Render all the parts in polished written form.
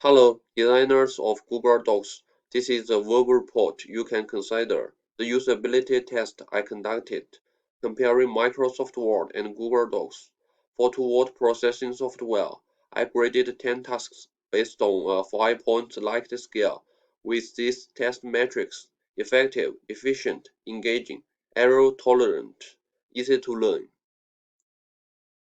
Hello, designers of Google Docs. This is the verbal report you can consider. The usability test I conducted, comparing Microsoft Word and Google Docs. For two-word processing software, I graded 10 tasks based on a 5-point Likert scale with these test metrics: effective, efficient, engaging, error-tolerant, easy to learn.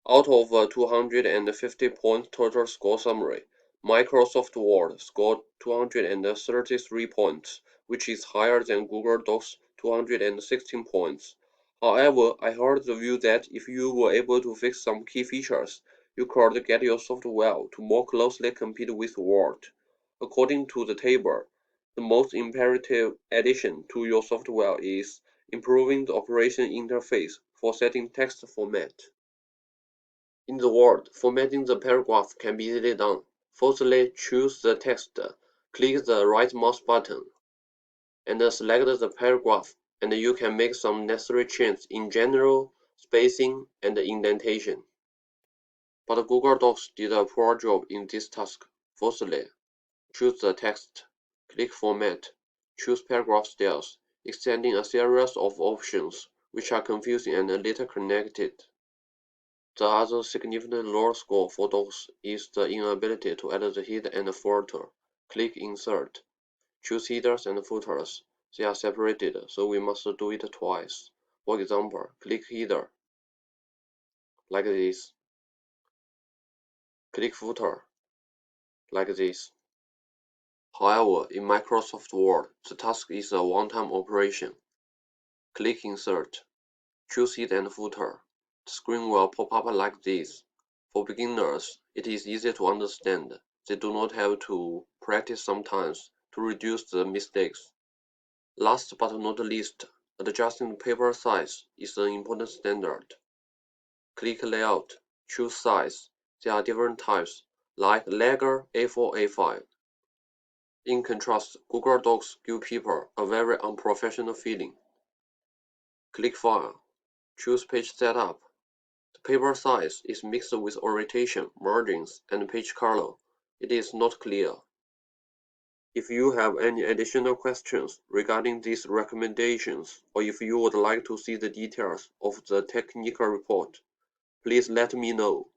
Out of a 250-point total score summary, Microsoft Word scored 233 points, which is higher than Google Docs' 216 points. However, I heard the view that if you were able to fix some key features, you could get your software to more closely compete with Word. According to the table, the most imperative addition to your software is improving the operation interface for setting text format. In the Word, formatting the paragraph can be easily done. Firstly, choose the text, click the right mouse button, and select the paragraph, and you can make some necessary changes in general, spacing, and indentation. But Google Docs did a poor job in this task. Firstly, choose the text, click Format, choose paragraph styles, extending a series of options which are confusing and little connected. The other significant lower score for Docs is the inability to add the header and footer. Click Insert. Choose headers and footers. They are separated, so we must do it twice. For example, click Header, like this. Click Footer, like this. However, in Microsoft Word, the task is a one-time operation. Click Insert. Choose Header and Footer. The screen will pop up like this. For beginners, it is easy to understand. They do not have to practice sometimes to reduce the mistakes. Last but not least, adjusting the paper size is an important standard. Click Layout, choose Size. There are different types, like Lager, A4, A5. In contrast, Google Docs give people a very unprofessional feeling. Click File, choose Page Setup. The paper size is mixed with orientation, margins, and page color. It is not clear. If you have any additional questions regarding these recommendations, or if you would like to see the details of the technical report, please let me know.